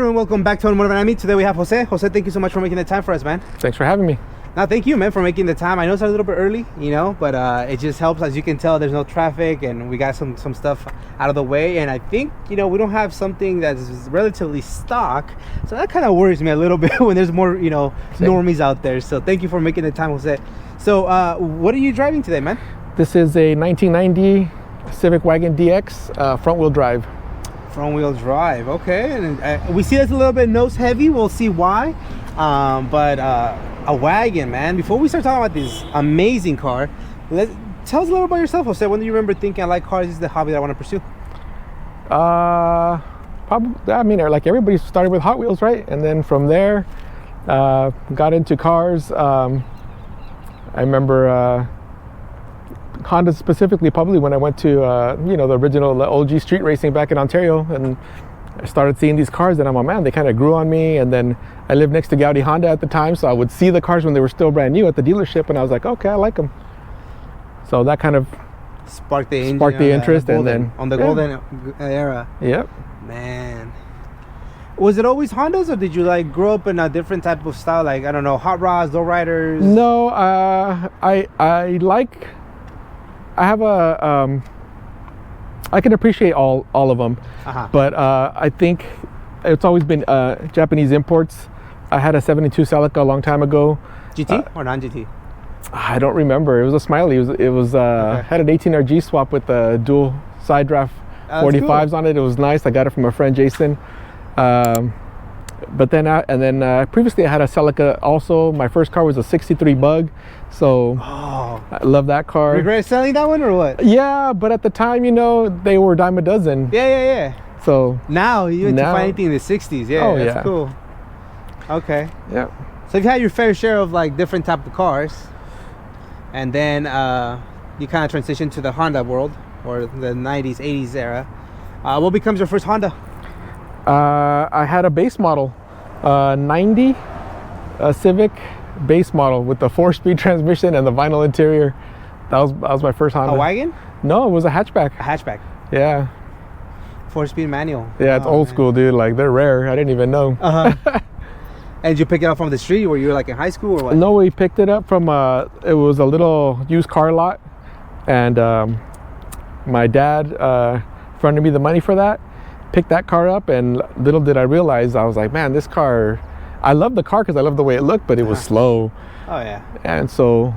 And welcome back to Automotive Anatomy. Today we have Jose. Jose, thank you so much for making the time for us, man. Thanks for having me. No, thank you, man, for making the time. I know it's a little bit early, but it just helps. As you can tell, there's no traffic and we got some stuff out of the way. And I think, we don't have something that's relatively stock. So that kind of worries me a little bit when there's more, normies out there. So thank you for making the time, Jose. So what are you driving today, man? This is a 1990 Civic Wagon DX front-wheel drive. Front-wheel drive, okay. And we see that's a little bit nose heavy. We'll see why. But a wagon, man. Before we start talking about this amazing car, tell us a little about yourself, Jose. When do you remember thinking, I like cars, this is the hobby that I want to pursue? Probably, I mean, like everybody started with Hot Wheels, right? And then from there, got into cars. I remember Honda specifically, probably when I went to, the original OG street racing back in Ontario, and I started seeing these cars, and I'm like, man, they kind of grew on me. And then I lived next to Gaudi Honda at the time, so I would see the cars when they were still brand new at the dealership, and I was like, okay, I like them. So that kind of sparked the interest, and then on the golden era. Yep. Man, was it always Hondas, or did you grow up in a different type of style, like, I don't know, hot rods, lowriders? No, I have a I can appreciate all of them, but I think it's always been Japanese imports. I had a 72 Celica a long time ago. GT or non-GT? I don't remember. It was a Smiley. It was okay. Had an 18R G swap with a dual side draft 45s cool. on it. It was nice. I got it from a friend, Jason. But then previously I had a Celica also. My first car was a 63 Bug, so I love that car. Regret selling that one or what? Yeah, but at the time, they were dime a dozen. Yeah. So now you can find anything in the 60s. Yeah, that's cool. Okay. Yeah. So you've had your fair share of different type of cars, and then you kind of transitioned to the Honda world, or the 90s, 80s era. What becomes your first Honda? I had a base model, 90 Civic base model with the 4-speed transmission and the vinyl interior. That was my first Honda. A wagon? No, it was a hatchback. A hatchback. Yeah. 4-speed manual. Yeah, it's old school, dude. They're rare. I didn't even know. And did you pick it up from the street? Were you in high school or what? No, we picked it up from it was a little used car lot, and my dad fronted me the money for that. Picked that car up, and little did I realize, I was like, man, this car, I love the car because I love the way it looked, but it was slow. Oh yeah. And so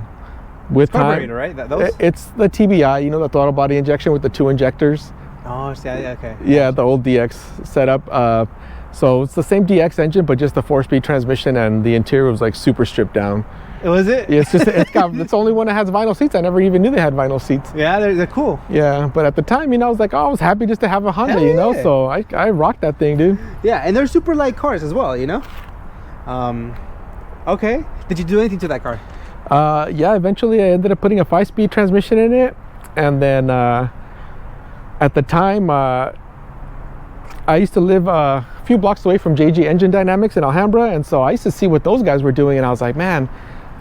with time, right? Those? It's the TBI, the throttle body injection with the 2 injectors. Oh, okay. Yeah, the old DX setup. So it's the same DX engine, but just the 4-speed transmission, and the interior was super stripped down. Was it? Yeah, it's the only one that has vinyl seats. I never even knew they had vinyl seats. Yeah, they're cool. Yeah, but at the time, I was like, I was happy just to have a Honda, so I rocked that thing, dude. Yeah, and they're super light cars as well, Okay. Did you do anything to that car? Yeah, eventually I ended up putting a 5-speed transmission in it, and then at the time, I used to live a few blocks away from JG Engine Dynamics in Alhambra, and so I used to see what those guys were doing, and I was like, man,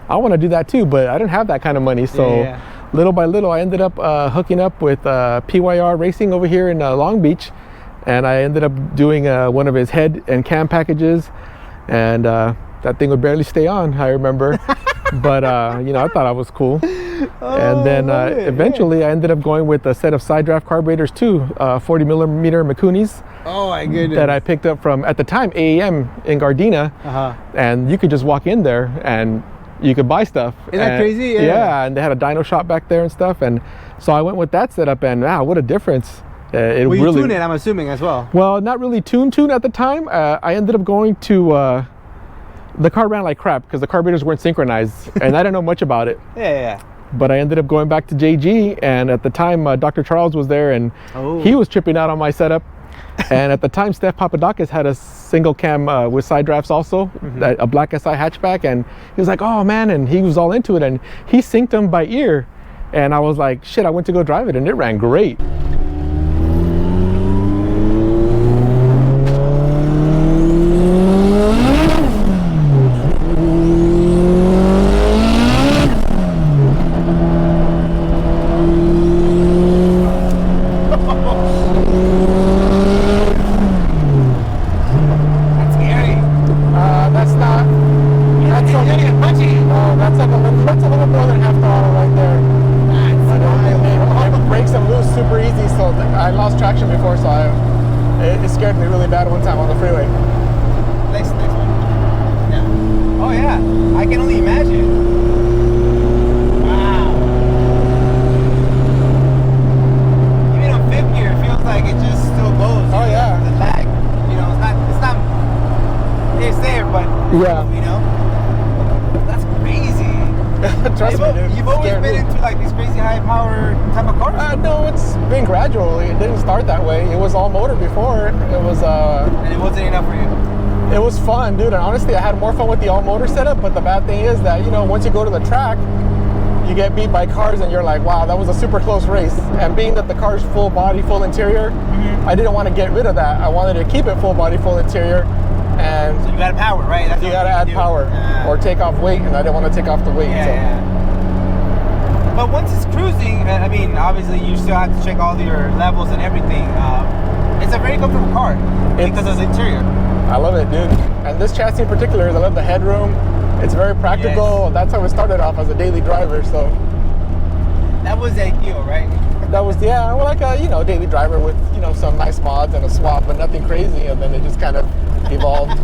I want to do that too, but I didn't have that kind of money. So little by little, I ended up hooking up with PYR Racing over here in Long Beach, and I ended up doing one of his head and cam packages, and that thing would barely stay on, I remember. But I thought I was cool. And then eventually I ended up going with a set of side draft carburetors too, 40 millimeter Mikunis. Oh my goodness. That I picked up from, at the time, AAM in Gardena. And you could just walk in there and you could buy stuff. Isn't that crazy? Yeah, and they had a dyno shop back there and stuff. And so I went with that setup, and wow, what a difference. You tuned it, I'm assuming, as well. Well, not really tuned at the time. I ended up going to, the car ran like crap because the carburetors weren't synchronized, and I didn't know much about it. Yeah. But I ended up going back to JG, and at the time, Dr. Charles was there, and he was tripping out on my setup. And at the time, Steph Papadakis had a single cam with side drafts also, a black SI hatchback, and he was like, oh man, and he was all into it, and he synced them by ear. And I was like, shit, I went to go drive it, and it ran great. on the freeway. Next one. Yeah. Oh yeah, I can only imagine. Wow. Even on fifth gear, it feels like it just still goes. Oh yeah. The lag, you know, it's there, but Yeah. you know, that's crazy. Trust me, dude. You've always been into like these crazy high power type of cars? No, it's been gradual. It didn't start that way. It was all motor before. It was And it wasn't enough for you? it was fun, dude. And honestly, I had more fun with the all motor setup. But the bad thing is that, you know, once you go to the track, you get beat by cars and you're like, wow, that was a super close race. And being that the car's full body, full interior, I didn't want to get rid of that. I wanted to keep it full body, full interior. And so you gotta power, right? That's you gotta add power or take off weight, and I didn't want to take off the weight. Yeah. But once it's cruising, I mean, obviously you still have to check all your levels and everything. It's a very comfortable car because of the interior. I love it, dude. And this chassis in particular, I love the headroom. It's very practical. Yes. That's how it started off as a daily driver. So that was ideal, right? that was, yeah, well, like a, you know, daily driver with, you know, some nice mods and a swap, but nothing crazy. And then it just kind of evolved.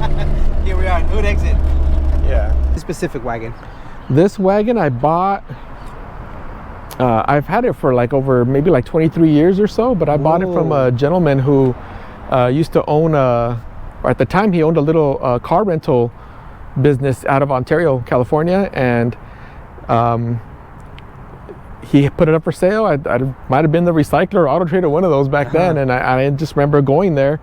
Here we are, hood exit. Yeah. This specific wagon. This wagon I bought, I've had it for like over maybe like 23 years or so, but I bought it from a gentleman who used to own or at the time he owned a little car rental business out of Ontario, California, and he put it up for sale. I might have been the Recycler or Auto Trader, one of those back then, and I just remember going there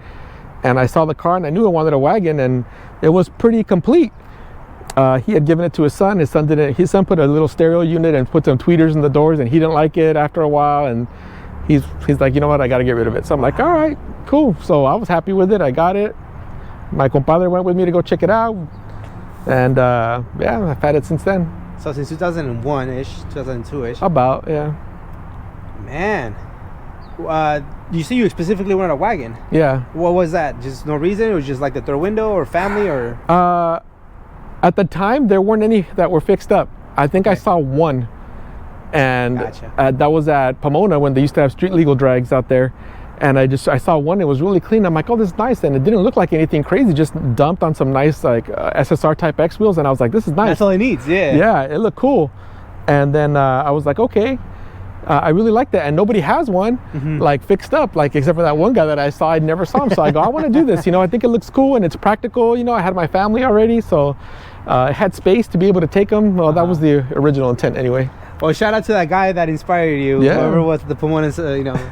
and I saw the car and I knew I wanted a wagon, and it was pretty complete. He had given it to his son. His son put a little stereo unit and put some tweeters in the doors, and he didn't like it after a while, and he's like, you know what, I got to get rid of it. So I'm like, all right, cool. So I was happy with it. I got it. My compadre went with me to go check it out, and yeah, I've had it since then. So since 2001-ish, 2002-ish. About, yeah. Man, you say you specifically wanted a wagon. Yeah. What was that? Just no reason? It was just like the third window or family or? At the time, there weren't any that were fixed up. I think I saw one, and Gotcha. That was at Pomona when they used to have street legal drags out there. And I saw one. It was really clean. I'm like, oh, this is nice, and it didn't look like anything crazy. Just dumped on some nice like SSR Type X wheels, and I was like, this is nice. That's all it needs. Yeah. Yeah, it looked cool. And then I was like, okay, I really like that. And nobody has one like fixed up, like except for that one guy that I saw. I never saw him, so I go, I want to do this. You know, I think it looks cool and it's practical. You know, I had my family already, so it had space to be able to take them. Well, that was the original intent, anyway. Well, shout out to that guy that inspired you. Yeah. Whoever was the Pomona,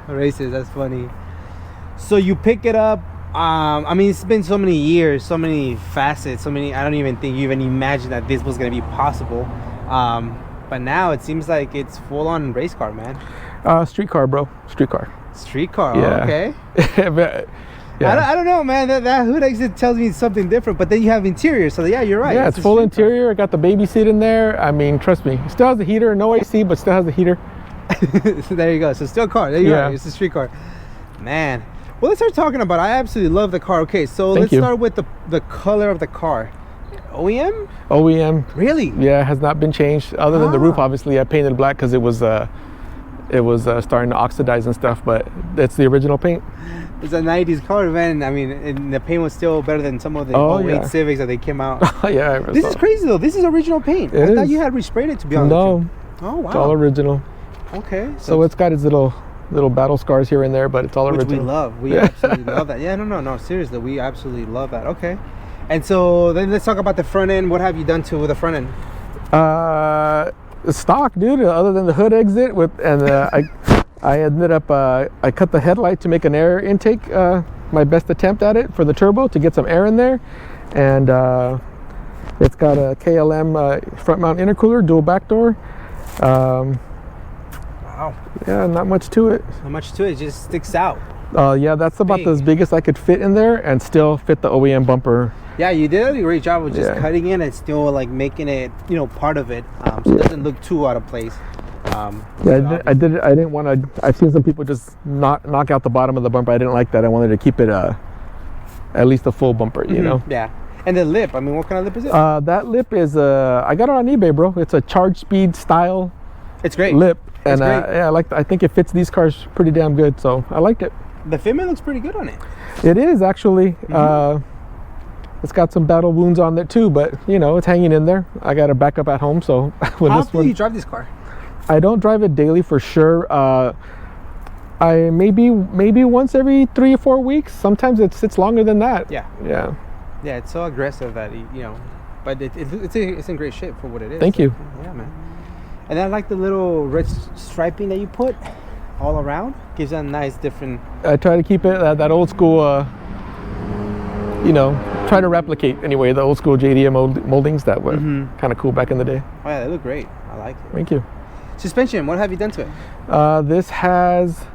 races. That's funny. So you pick it up. I mean, it's been so many years, so many facets, so many. I don't even think you even imagined that this was gonna be possible. But now it seems like it's full on race car, man. Street car, bro. Street car. Street car. Yeah. Okay. Yeah. I don't know, man. That hood exit tells me something different. But then you have interior, so yeah, you're right. Yeah, it's full interior. I got the baby seat in there. I mean, trust me, it still has the heater. No AC, but still has the heater. So there you go. So still a car. There you are. It's a street car, man. Well, let's start talking about it. I absolutely love the car. Okay, so let's start with the color of the car. OEM? OEM. Really? Yeah, it has not been changed. Other than the roof, obviously, I painted black because it was starting to oxidize and stuff. But it's the original paint. It's a 90s color, man. I mean, and the paint was still better than some of the 08 Civics that they came out. Yeah. This is crazy though. This is original paint. I thought you had resprayed it, to be honest. No. With you. Oh wow. It's all original. Okay. So it's got its little battle scars here and there, but it's all original. Which we love. We absolutely love that. Yeah, no. Seriously, we absolutely love that. Okay. And so then let's talk about the front end. What have you done to the front end? Stock, dude. Other than the hood exit I ended up I cut the headlight to make an air intake. My best attempt at it for the turbo to get some air in there, and it's got a KLM front mount intercooler, dual back door. Wow. Yeah, not much to it. Not much to it. It just sticks out. Yeah, that's about the biggest I could fit in there and still fit the OEM bumper. Yeah, you did a great job of just cutting in and still like making it, part of it, so it doesn't look too out of place. Yeah, I didn't want to. I've seen some people just knock out the bottom of the bumper. I didn't like that. I wanted to keep it at least a full bumper, you know. Yeah. And the lip. I mean, what kind of lip is it? That lip is I got it on eBay, bro. It's a Charge Speed style. It's great. Lip, and yeah, I think it fits these cars pretty damn good. So I liked it. The fitment looks pretty good on it. It is actually. It's got some battle wounds on it too, but you know, it's hanging in there. I got a backup at home, so when How this often one, do you drive this car? I don't drive it daily for sure. I maybe once every 3 or 4 weeks. Sometimes it sits longer than that. Yeah. Yeah. Yeah, it's so aggressive that but it's in great shape for what it is. Thank you. Yeah, man. And I like the little red striping that you put all around. Gives it a nice different. I try to keep it that old school. Try to replicate anyway the old school JDM moldings that were kind of cool back in the day. Oh yeah, they look great. I like it. Thank you. Suspension, what have you done to it? This has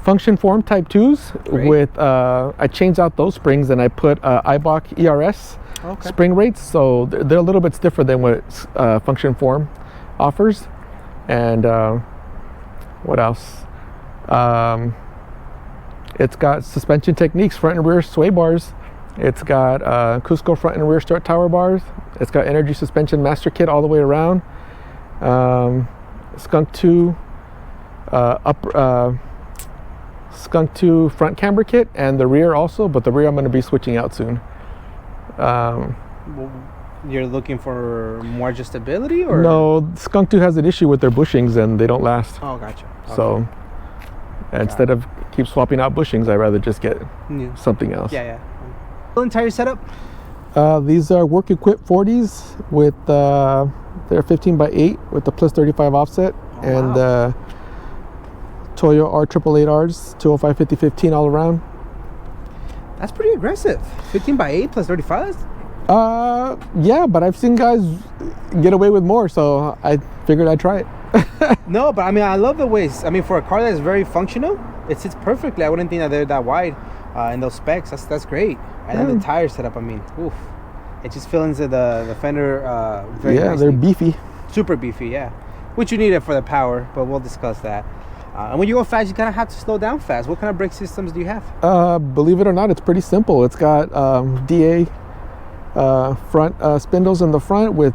function form type 2s with I changed out those springs and I put Ibach ERS spring rates, so they're a little bit stiffer than what function form offers. And what else? It's got suspension techniques, front and rear sway bars. It's got Cusco front and rear strut tower bars. It's got energy suspension master kit all the way around. Skunk 2 Skunk 2 front camber kit, and the rear also, but the rear I'm going to be switching out soon. You're looking for more adjustability, or no? Skunk 2 has an issue with their bushings and they don't last. Oh, gotcha. Okay. So instead of keep swapping out bushings, I'd rather just get something else. Yeah. Entire setup. These are work equipped 40s with they're 15x8 with the plus 35 offset, and Toyo R888Rs 205 5015 all around. That's pretty aggressive. 15x8 plus 35. Yeah, but I've seen guys get away with more, so I figured I'd try it. No, but I mean, I love the ways. I mean, for a car that's very functional, it sits perfectly. I wouldn't think that they're that wide in those specs. That's great. And then the tire setup, I mean, oof. It just fills into the fender very nicely. They're beefy. Super beefy, yeah. Which you need it for the power, but we'll discuss that. And when you go fast, you kind of have to slow down fast. What kind of brake systems do you have? Believe it or not, it's pretty simple. It's got DA front spindles in the front with,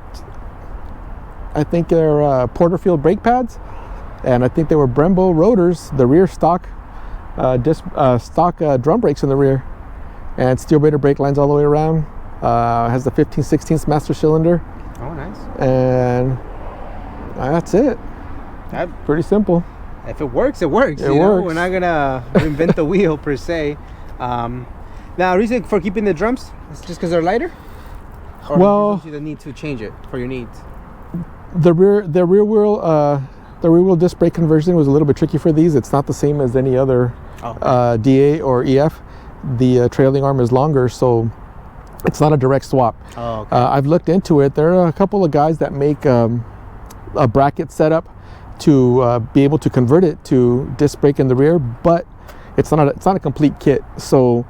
I think they're Porterfield brake pads, and I think they were Brembo rotors. The rear stock drum brakes in the rear, and steel braided brake lines all the way around. Has the 15/16 master cylinder. Oh, nice. And that's it. Pretty simple. If it works, it works. It works. We're not gonna reinvent the wheel per se. Now, reason for keeping the drums is just because they're lighter. Or you see the need to change it for your needs. The rear wheel disc brake conversion was a little bit tricky for these. It's not the same as any other DA or EF. The trailing arm is longer, so it's not a direct swap. Oh, okay. I've looked into it. There are a couple of guys that make a bracket setup to be able to convert it to disc brake in the rear, but it's not a complete kit. So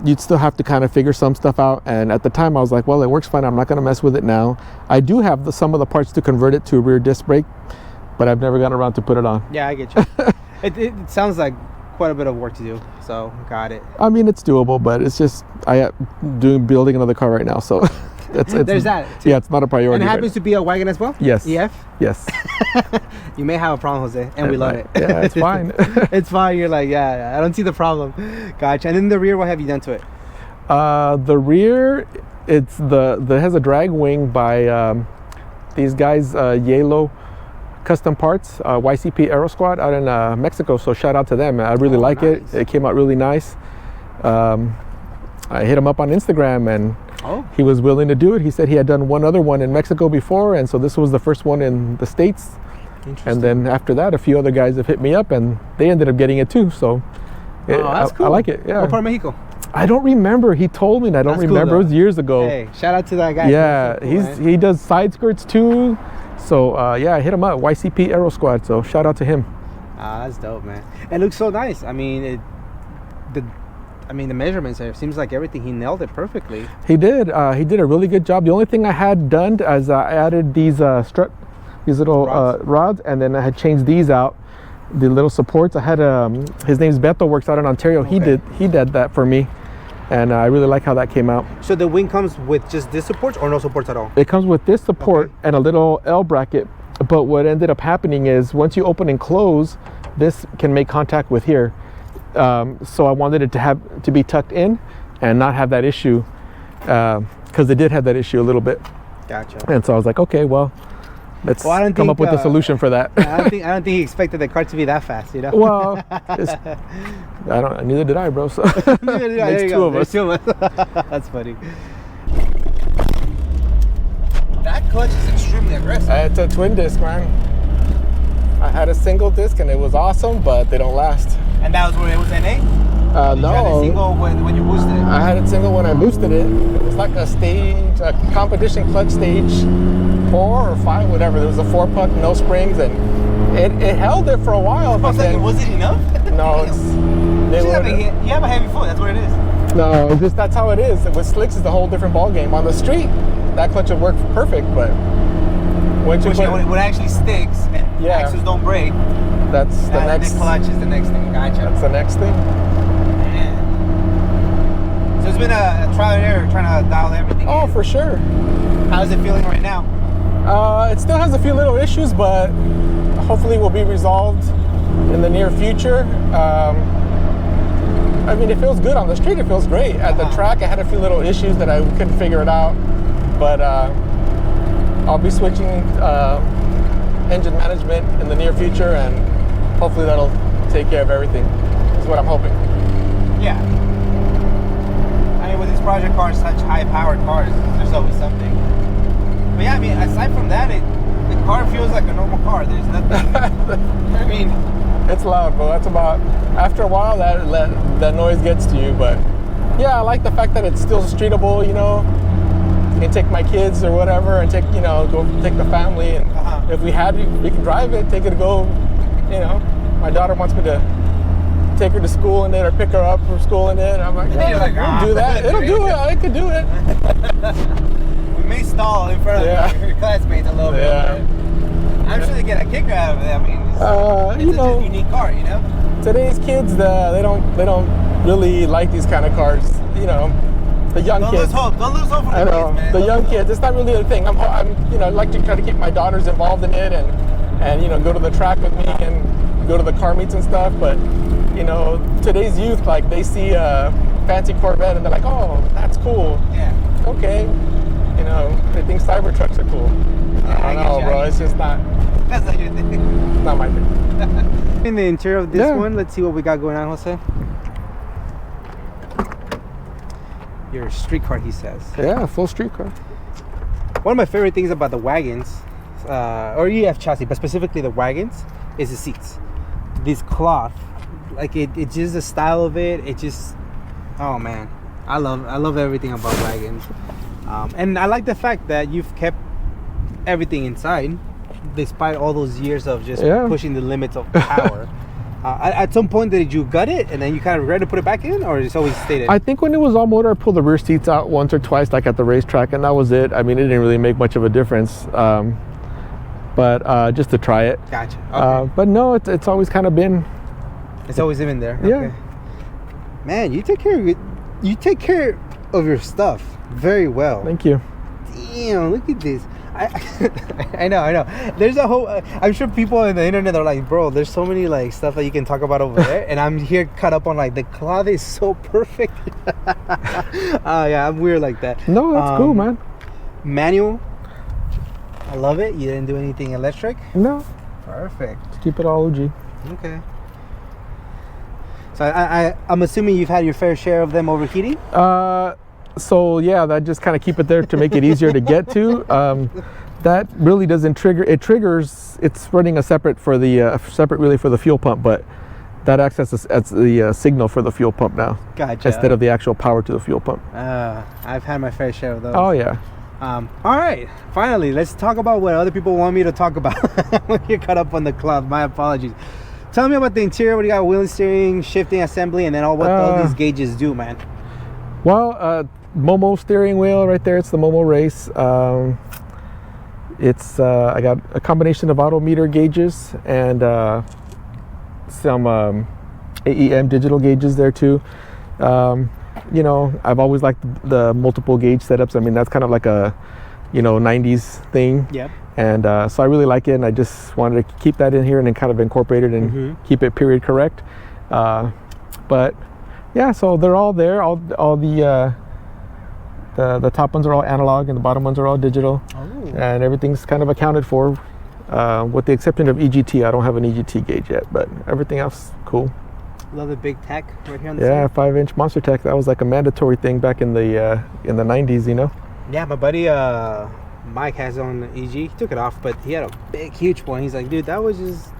you'd still have to kind of figure some stuff out. And at the time, I was like, well, it works fine. I'm not going to mess with it now. I do have some of the parts to convert it to rear disc brake, but I've never gotten around to put it on. Yeah, I get you. It sounds like quite a bit of work to do, so got it. I mean, it's doable, but it's just building another car right now, so there's that too. Yeah, it's not a priority. And it happens to be a wagon as well. Yes. EF. Yes. You may have a problem, Jose, and we love it. Yeah, it's fine. It's fine. You're like, yeah, I don't see the problem. Gotcha. And then the rear, what have you done to it? The rear, it has a drag wing by these guys, Yellow Custom Parts, YCP Aero Squad out in Mexico. So shout out to them. I really like it. It came out really nice. I hit him up on Instagram, and he was willing to do it. He said he had done one other one in Mexico before, and so this was the first one in the States. And then after that, a few other guys have hit me up, and they ended up getting it too. So that's cool. I like it. Yeah. What part of Mexico? I don't remember. He told me, and I don't remember. Cool, it was years ago. Hey, shout out to that guy. Yeah, cool, he does side skirts too. So I hit him up, YCP Aero Squad. So shout out to him. That's dope, man. It looks so nice. I mean, the measurements there, seems like everything, he nailed it perfectly. He did. He did a really good job. The only thing I had done is I added these little rods, and then I had changed these out, the little supports. I had his name's Beto, works out in Ontario. Okay. He did that for me, and I really like how that came out. So the wing comes with just this support or no supports at all? It comes with this support and a little L bracket. But what ended up happening is once you open and close, this can make contact with here. So I wanted it to be tucked in and not have that issue, because it did have that issue a little bit. Gotcha. And so I was like, okay, well, let's come up with a solution for that. I don't think he expected the car to be that fast, you know. Well, neither did I, bro. So makes two of us. That's funny. That clutch is extremely aggressive. It's a twin disc, man. I had a single disc and it was awesome, but they don't last. And that was where it was NA? No. You had a single when you boosted it? I had it single when I boosted it. It was like a competition clutch stage 4 or 5, whatever. There was a 4-puck, no springs, and it held it for a while. I was like, was it enough? No, you have a heavy foot, that's what it is. No, that's how it is. With slicks, it's a whole different ball game. On the street, that clutch would work perfect, but when that's the next. The clutch is the next thing. Gotcha. That's the next thing. Man. So it's been a trial and error trying to dial everything in. For sure. How's it feeling right now? It still has a few little issues, but hopefully will be resolved in the near future. I mean, it feels good on the street. It feels great. At the track, I had a few little issues that I couldn't figure it out, but I'll be switching engine management in the near future, and hopefully that'll take care of everything. Is what I'm hoping. Yeah. I mean, with these project cars, such high-powered cars, there's always something. But yeah, I mean, aside from that, the car feels like a normal car. There's nothing. I mean, it's loud, but that's about. After a while, that noise gets to you. But yeah, I like the fact that it's still streetable. You know, I can take my kids or whatever, and go take the family, and if we can drive it, take it to go. You know, my daughter wants me to take her to school in it or pick her up from school in it. And I'm like, it'll do that. It'll do it. It could do it. We may stall in front of your classmates a little bit. I'm sure they get a kicker out of it. I mean, it's a unique car, you know. Today's kids, they don't really like these kind of cars. You know, the young kids. Don't lose hope. I know, man. The young kids. It's not really a thing. I'm I like to try to keep my daughters involved in it, and go to the track with me and go to the car meets and stuff. But today's youth, like, they see a fancy Corvette and they're like, oh, that's cool. Yeah. Okay. They think Cybertrucks are cool. I don't know, bro. It's just not. That's not your thing. Not my thing. In the interior of this one, let's see what we got going on, Jose. Your street car, he says. Yeah, full street car. One of my favorite things about the wagons, or EF chassis, but specifically the wagons, is the seats. This cloth, like it's just the style of it. It just, oh man, I love everything about wagons. And I like the fact that you've kept everything inside, despite all those years of just pushing the limits of power. At some point, did you gut it and then you kind of regret to put it back in, or it's always stayed in? I think when it was all motor, I pulled the rear seats out once or twice, like at the racetrack, and that was it. I mean, it didn't really make much of a difference, but just to try it. Gotcha. Okay. But no, it's always kind of been. It's always been there. Yeah. Okay. Man, you take care of it. You take care of your stuff very well. Thank you. Damn, look at this. I know. There's a whole. I'm sure people on the internet are like, bro, there's so many like stuff that you can talk about over there, and I'm here caught up on like the cloth is so perfect. Yeah, I'm weird like that. No, that's cool, man. Manual. I love it. You didn't do anything electric? No. Perfect. Keep it all OG. Okay. So I'm assuming you've had your fair share of them overheating? So yeah, that just kind of keep it there to make it easier to get to. That really doesn't trigger. It triggers. It's running a separate for the separate relay for the fuel pump, but that acts as the signal for the fuel pump now. Gotcha. Instead of the actual power to the fuel pump. I've had my fair share of those. Oh yeah. All right, finally, let's talk about what other people want me to talk about. When you're caught up on the cloth, my apologies. Tell me about the interior. What do you got? Wheel steering, shifting assembly, and then what all these gauges do, man. Well, Momo steering wheel right there. It's the Momo Race. It's I got a combination of autometer gauges and some AEM digital gauges there too. I've always liked the multiple gauge setups. I mean, that's kind of like a 90s thing. Yep. And so I really like it, and I just wanted to keep that in here and then kind of incorporate it and keep it period correct. But yeah, so they're all there. All the top ones are all analog and the bottom ones are all digital. Oh. And everything's kind of accounted for, with the exception of EGT. I don't have an EGT gauge yet, but everything else cool. Love the big tech right here on the Yeah, side. 5-inch Monster Tech. That was like a mandatory thing back in the 90s, you know. Yeah, my buddy Mike has on the EG. He took it off, but he had a big, huge one. He's like, dude, that was just,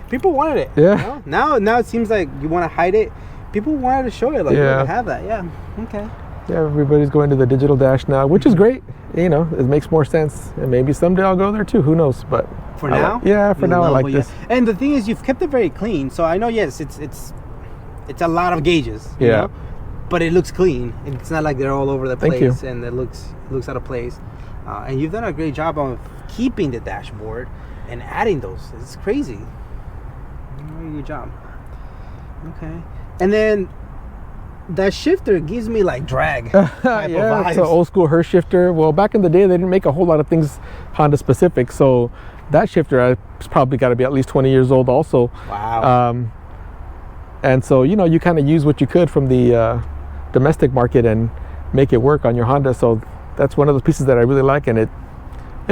people wanted it. Yeah. You know? Now it seems like you want to hide it. People wanted to show it, like, Yeah. look, I have that. Yeah. Okay. Yeah, everybody's going to the digital dash now, which is great. You know, it makes more sense, and maybe someday I'll go there too. Who knows? But For now? For now I like this. And the thing is, you've kept it very clean. So I know, yes, it's a lot of gauges. You Yeah. know? But it looks clean. It's not like they're all over the Thank place you. and it looks out of place. And you've done a great job of keeping the dashboard and adding those. It's crazy. Very good job. Okay. And then that shifter gives me like drag type of Yeah, it's vibes. an old school Hurst shifter. Well, back in the day, they didn't make a whole lot of things Honda specific. So that shifter it's probably got to be at least 20 years old also. Wow. And so, you know, you kind of use what you could from the domestic market and make it work on your Honda. So that's one of those pieces that I really like, and it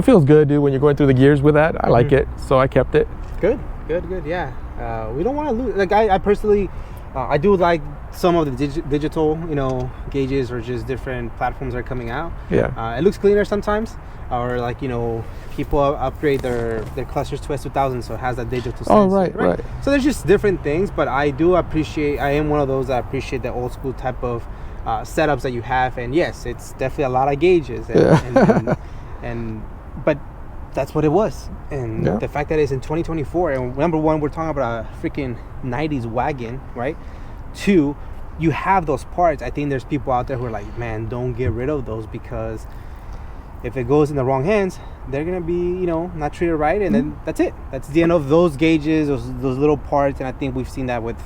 feels good, dude, when you're going through the gears with that. I like it, so I kept it. Good. Yeah. We don't want to lose. Like I personally, I do like some of the digital, you know, gauges or just different platforms that are coming out. Yeah. It looks cleaner sometimes, or like, you know, people upgrade their clusters to S2000, so it has that digital. Oh, sensor, right. So there's just different things, but I do appreciate. I am one of those that appreciate the old school type of setups that you have, and yes, it's definitely a lot of gauges, but that's what it was. And Yeah. the fact that it's in 2024, and number one, we're talking about a freaking 90s wagon, right? Two, you have those parts. I think there's people out there who are like, man, don't get rid of those, because if it goes in the wrong hands, they're gonna be, you know, not treated right, and then that's it. That's the end of those gauges, those little parts. And I think we've seen that with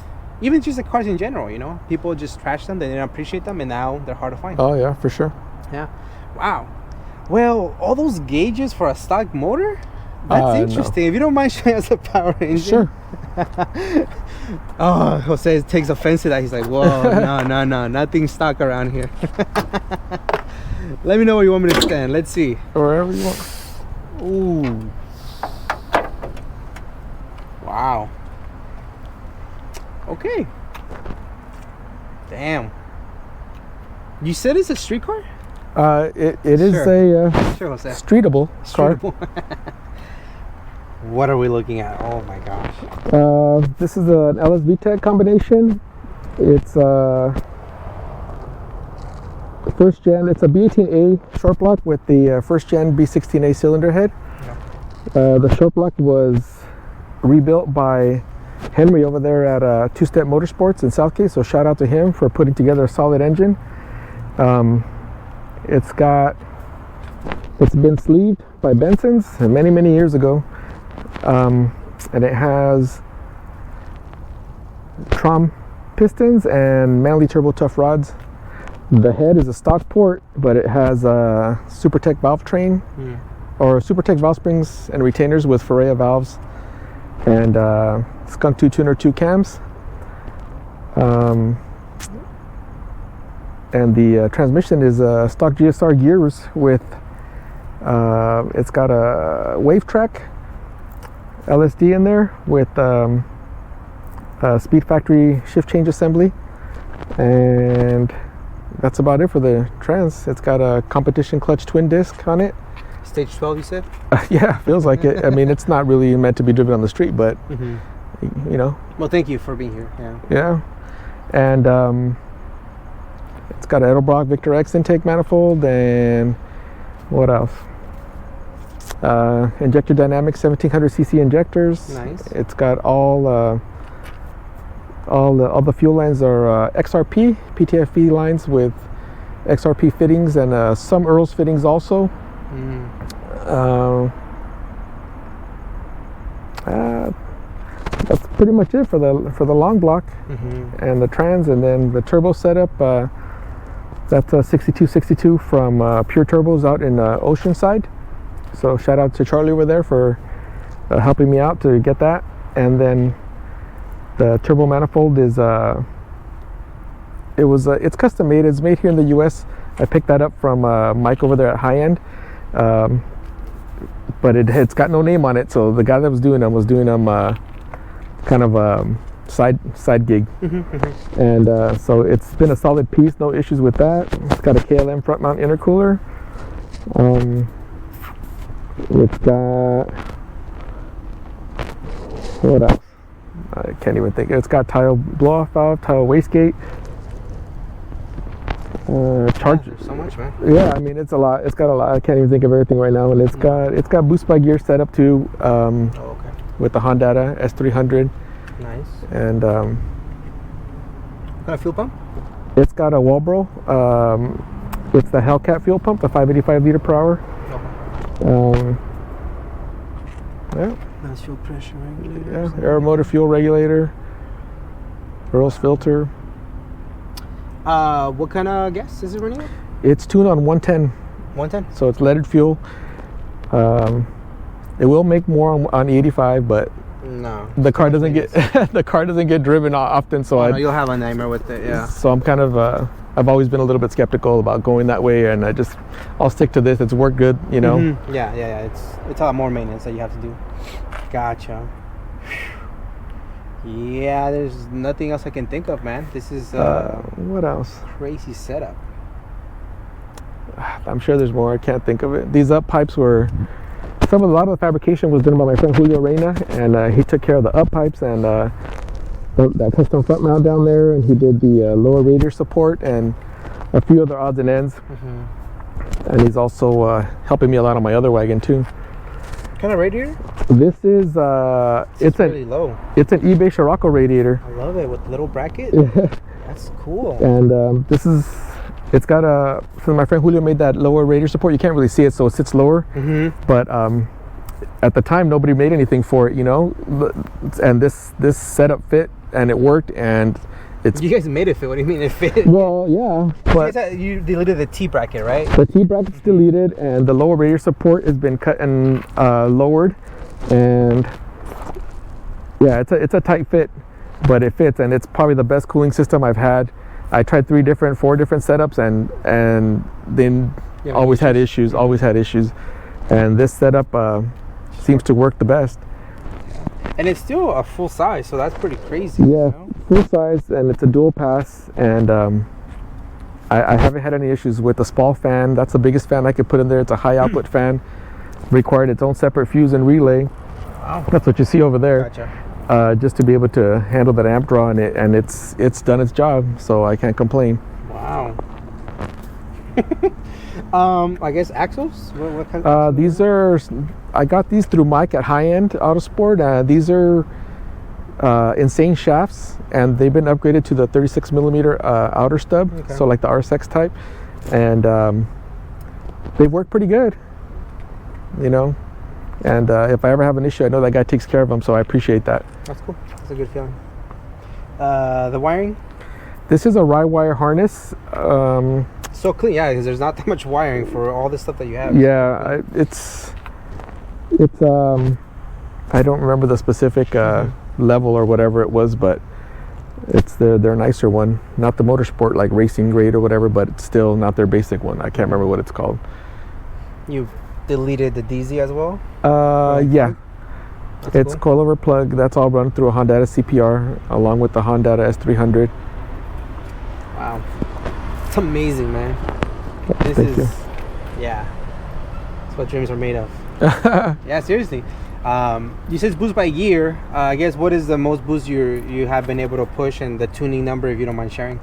even just the cars in general. You know, people just trash them, they didn't appreciate them, and now they're hard to find. Oh, yeah, for sure. Yeah. Wow. Well, all those gauges for a stock motor? That's interesting. No. If you don't mind showing us the power engine. Sure. Oh, Jose takes offense to that. He's like, whoa, no, nothing stock around here. Let me know where you want me to stand. Let's see. Wherever you want. Ooh. Wow. Okay. Damn. You said it's a street car? It is Sure. a Sure, Jose. streetable car. What are we looking at? Oh my gosh. This is an LS Tech combination. It's first gen. It's a B18A short block with the first gen B16A cylinder head. Yeah. The short block was rebuilt by Henry over there at Two Step Motorsports in Southgate. So shout out to him for putting together a solid engine. It's been sleeved by Benson's many years ago, and it has Trom pistons and Manley Turbo Tough rods. The head is a stock port, but it has a SuperTech valve train or SuperTech valve springs and retainers with Ferrea valves, and Skunk 2 Tuner 2 cams. And the transmission is stock GSR gears with, it's got a wave track LSD in there with a Speed Factory shift change assembly. And that's about it for the trans. It's got a competition clutch twin disc on it. Stage 12, you said? Yeah, feels like it. I mean, it's not really meant to be driven on the street, but you know. Well, thank you for being here. Yeah. And it's got an Edelbrock Victor X intake manifold, and what else? Injector Dynamics 1700cc injectors. Nice. It's got all the fuel lines are XRP PTFE lines with XRP fittings and some Earls fittings also. That's pretty much it for the long block and the trans, and then the turbo setup. That's a 6262 from Pure Turbos out in Oceanside. So shout out to Charlie over there for helping me out to get that. And then the turbo manifold is It's custom made. It's made here in the U.S. I picked that up from Mike over there at High End, but it's got no name on it. So the guy that was doing them kind of side gig, and so it's been a solid piece. No issues with that. It's got a KLM front mount intercooler. It's got, what else? I can't even think. It's got tile blow off valve, tile wastegate. Charger. So much, man. Yeah, I mean it's a lot. It's got a lot. I can't even think of everything right now. And it's got boost by gear set up too. Okay. With the Honda S300. Nice. And what kind of fuel pump? it's got a Walbro. It's the Hellcat fuel pump, the 585 liter per hour. Okay. Yeah. Nice fuel pressure regulator. Yeah. Air motor fuel regulator. Earl's filter. What kind of gas is it running on? It's tuned on 110. 110. So it's leaded fuel. It will make more on 85, but No. the car doesn't get the car doesn't get driven often. So No, you'll have a nightmare with it. Yeah. So I'm kind of I've always been a little bit skeptical about going that way, and I'll stick to this. It's worked good, you know. Mm-hmm. Yeah. It's a lot more maintenance that you have to do. Gotcha. Yeah, there's nothing else I can think of, man. This is What else? crazy setup. I'm sure there's more. I can't think of it. These up pipes were a lot of the fabrication was done by my friend Julio Reyna, and he took care of the up pipes and that custom front mount down there, and he did the lower radiator support and a few other odds and ends. And he's also helping me a lot on my other wagon too. What kind of radiator? This is it's really low. It's an eBay Scirocco radiator. I love it with the little bracket. Yeah. That's cool. And it's got so my friend Julio made that lower radiator support. You can't really see it, so it sits lower. But at the time, nobody made anything for it, you know. And this setup fit, and it worked, and it's. You guys made it fit. What do you mean it fit? Well, yeah, but you deleted the T bracket, right? the T bracket's deleted, and the lower radiator support has been cut and lowered, and yeah, it's a tight fit, but it fits, and it's probably the best cooling system I've had. I tried 4 different setups, and then always had issues. And this setup seems to work the best. And it's still a full size, so that's pretty crazy. Yeah, you know? full size, and it's a dual pass, and I haven't had any issues with the Spall fan. That's the biggest fan I could put in there. It's a high output fan, required its own separate fuse and relay. Wow. That's what you see over there. Gotcha. Just to be able to handle that amp draw, and it's done its job, so I can't complain. Wow. I guess axles. What kind of These are, I got these through Mike at High End Autosport. These are insane shafts, and they've been upgraded to the 36 millimeter outer stub, so like the RSX type, and they work pretty good, you know. And if I ever have an issue, I know that guy takes care of them, so I appreciate that. That's cool. That's a good feeling. The wiring? This is a rye wire harness. So clean, yeah, because there's not that much wiring for all this stuff that you have. Yeah, it's I don't remember the specific level or whatever it was, but it's their nicer one, not the motorsport like racing grade or whatever, but it's still not their basic one. I can't remember what it's called. You've deleted the DZ as well? Yeah. That's It's cool. coilover plug. That's all run through a Honda CPR along with the Honda S300. Wow. It's amazing, man. This Thank you. Yeah. That's what dreams are made of. Yeah, seriously. You said it's boost by gear. I guess what is the most boost you have been able to push, and the tuning number, if you don't mind sharing?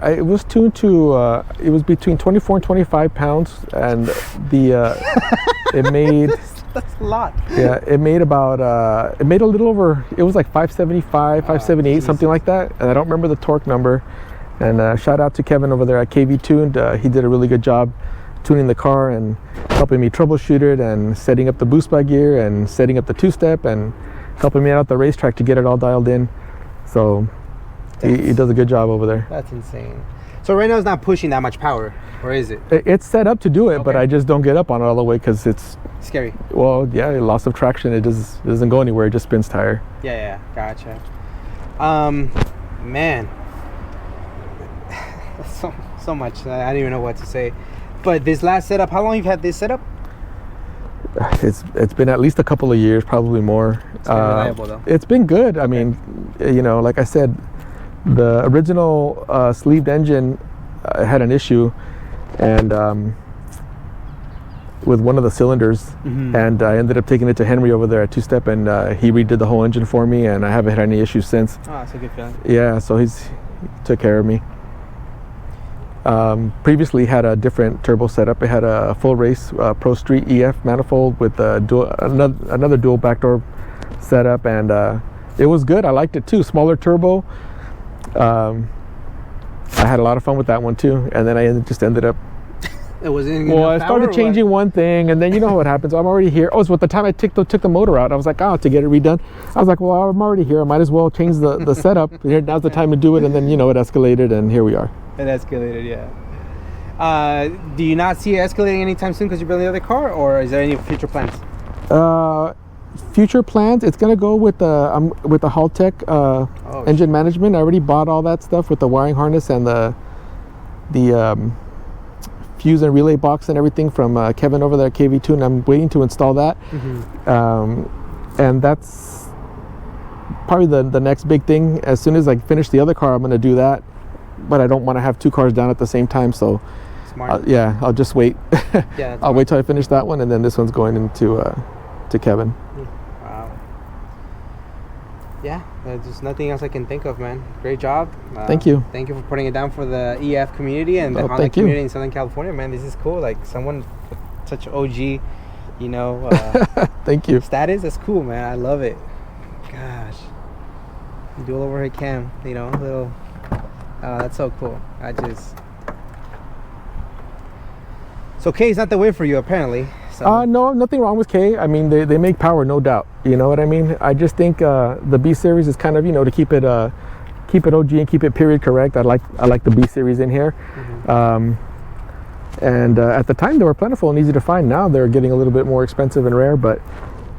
It was tuned to it was between 24 and 25 pounds, and the it made That's a lot. yeah, it made about it made a little over, it was like 575, 578, something like that, and I don't remember the torque number. And shout out to Kevin over there at KV Tuned. He did a really good job tuning the car and helping me troubleshoot it, and setting up the boost by gear, and setting up the two-step, and helping me out at the racetrack to get it all dialed in. So he does a good job over there. That's insane. So right now it's not pushing that much power, or is it? It's set up to do it, but Okay. I just don't get up on it all the way because it's, Scary. well, yeah, loss of traction. It doesn't go anywhere. It just spins tire. Yeah, gotcha. Man, so much. I don't even know what to say. But this last setup, how long you've had this setup? It's been at least a couple of years, probably more. It's been reliable though. It's been good. I mean, you know, like I said, the original sleeved engine had an issue, and with one of the cylinders, and I ended up taking it to Henry over there at Two Step, and he redid the whole engine for me, and I haven't had any issues since. Oh, that's a good feeling. Yeah, so he took care of me. Previously had a different turbo setup. It had a full race Pro Street EF manifold with another dual backdoor setup, and it was good. I liked it too. Smaller turbo. I had a lot of fun with that one too, and then I just ended up. It wasn't. Well, I started changing one thing, and then you know what happens. I'm already here. Oh, so at the time I took the motor out, I was like, oh, to get it redone. I was like, well, I'm already here. I might as well change the setup. Now's the time to do it, and then you know it escalated, and here we are. It escalated, yeah. Do you not see it escalating anytime soon because you're building the other car, or is there any future plans? Future plans, it's gonna go with the Haltech engine management. I already bought all that stuff with the wiring harness and the fuse and relay box and everything from Kevin over there at KV2, and I'm waiting to install that. And that's probably the next big thing. As soon as I finish the other car, I'm gonna do that, but I don't want to have two cars down at the same time, so yeah, I'll just wait. Yeah, I'll wait till I finish that one, and then this one's going into to Kevin. Wow. Yeah, there's just nothing else I can think of, man. Great job. Thank you. Thank you for putting it down for the EF community and the Honda community in Southern California, man. This is cool. Like someone with such OG, you know, thank you. status. That's cool, man. I love it. Gosh, dual overhead cam, you know, little. That's so cool. So K's not the way for you, apparently. So. No, nothing wrong with K. I mean, they make power, no doubt. You know what I mean? I just think the B series is kind of, you know, to keep it OG and keep it period correct. I like the B series in here. And at the time they were plentiful and easy to find. Now they're getting a little bit more expensive and rare, but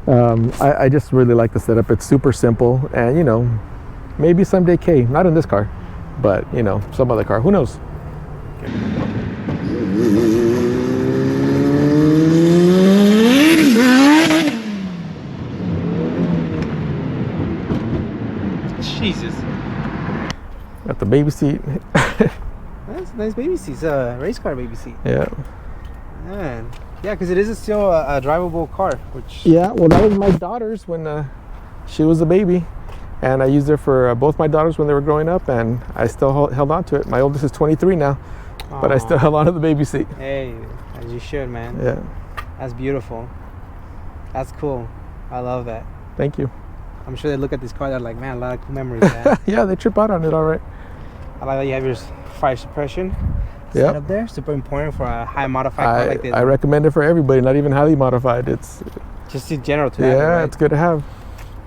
I just really like the setup. It's super simple, and you know, maybe someday K. Not in this car, but you know, some other car. Who knows? Jesus. Got the baby seat. That's a nice baby seat. Race car baby seat. Yeah. Man. Yeah, because it is still a drivable car, which... Yeah, well, that was my daughter's when she was a baby. And I used it for both my daughters when they were growing up, and I still held on to it. My oldest is 23 now, but I still held on to the baby seat. Hey, as you should, man. Yeah. That's beautiful. That's cool. I love that. Thank you. I'm sure they look at this car, they're like, man, a lot of cool memories, man. Yeah, they trip out on it, all right. I like that you have your fire suppression set up there. Super important for a high modified car like this. I recommend it for everybody, not even highly modified. It's just in general to yeah, have it, right? It's good to have.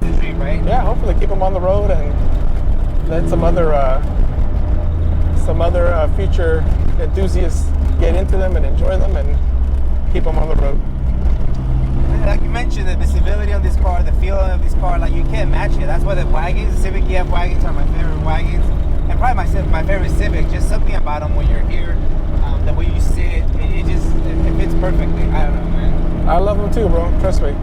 Right? Yeah, hopefully keep them on the road and let some other future enthusiasts get into them and enjoy them and keep them on the road. Like you mentioned, the visibility on this car, the feel of this car, like you can't match it. That's why the wagons, the Civic EF wagons, are my favorite wagons, and probably my favorite Civic. Just something about them when you're here, the way you sit, it fits perfectly. I don't know, man. I love them too, bro. Trust me.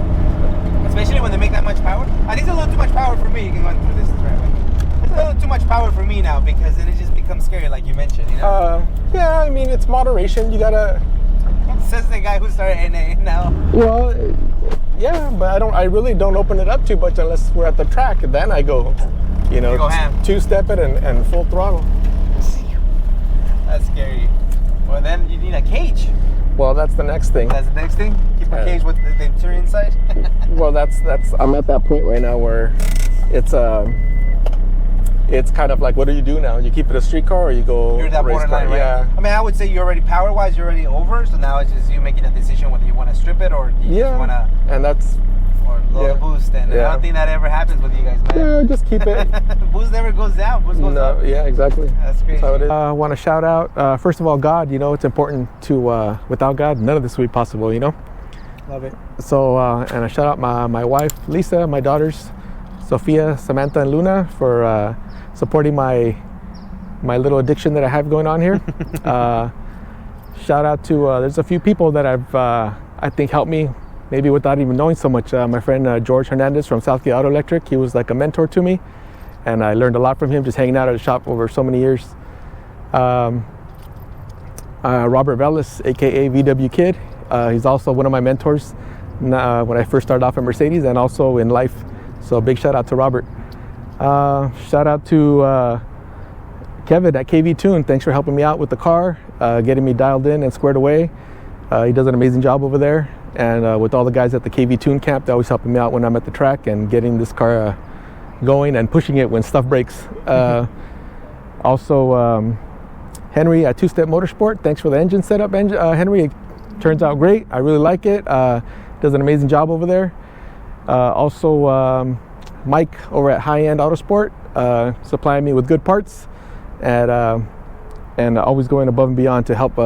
Especially when they make that much power. I think it's a little too much power for me. You can run through this driveway. It's a little too much power for me now because then it just becomes scary, like you mentioned. You know? Yeah, I mean it's moderation. You gotta. Says the guy who started NA now. Well, yeah, but I really don't open it up too much unless we're at the track. Then I go, you know, two-step it and full throttle. That's scary. Well, then you need a cage. Well, that's the next thing. That's the next thing? Keep a cage with the interior inside? Well, that's I'm at that point right now where it's kind of like, what do you do now? You keep it a street car or you go You're that race borderline, car? right? Yeah. I mean, I would say you're already power-wise, you're already over, so now it's just you making a decision whether you want to strip it or you just want to... And that's... Or lower the boost, and I don't think that ever happens with you guys, man. Yeah, just keep it. Boost never goes down, boost goes up. Yeah, exactly. That's crazy. That's how it is. I want to shout out, first of all, God. You know, it's important to, without God, none of this would be possible, you know? Love it. So, and I shout out my wife, Lisa, my daughters, Sophia, Samantha, and Luna for supporting my my little addiction that I have going on here. Shout out to there's a few people that I've I think helped me, maybe without even knowing so much. My friend George Hernandez from Southgate Auto Electric, he was like a mentor to me, and I learned a lot from him just hanging out at the shop over so many years. Robert Velas, aka VW Kid, he's also one of my mentors when I first started off at Mercedes and also in life. So big shout out to Robert. Shout out to Kevin at KV Tune. Thanks for helping me out with the car, getting me dialed in and squared away. He does an amazing job over there. And with all the guys at the KV Tune camp, they're always helping me out when I'm at the track and getting this car going and pushing it when stuff breaks. Also, Henry at Two Step Motorsport, thanks for the engine setup, Henry. It turns out great. I really like it. Does an amazing job over there. Also, Mike over at High End Autosport, supplying me with good parts and always going above and beyond to help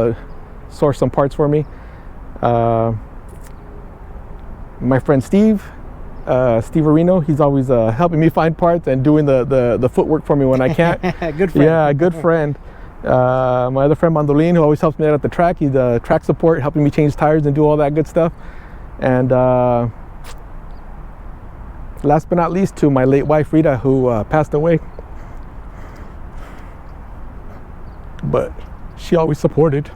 source some parts for me. My friend Steve Areno, he's always helping me find parts and doing the footwork for me when I can't. Good friend. Yeah, good friend. My other friend Mandolin, who always helps me out at the track. He's track support, helping me change tires and do all that good stuff. And last but not least, to my late wife Rita, who passed away. But she always supported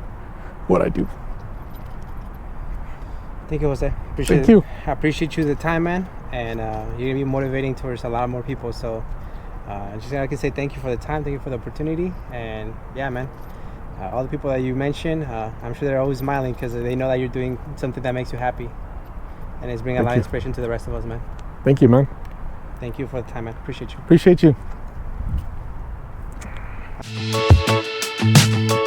what I do. Thank you, Jose. Thank you. I appreciate you the time, man. And you're gonna be motivating towards a lot more people. So just I can say thank you for the time, thank you for the opportunity, and yeah, man. All the people that you mentioned, I'm sure they're always smiling because they know that you're doing something that makes you happy, and it's bringing a lot of inspiration to the rest of us, man. Thank you, man. Thank you for the time, man. Appreciate you. Appreciate you.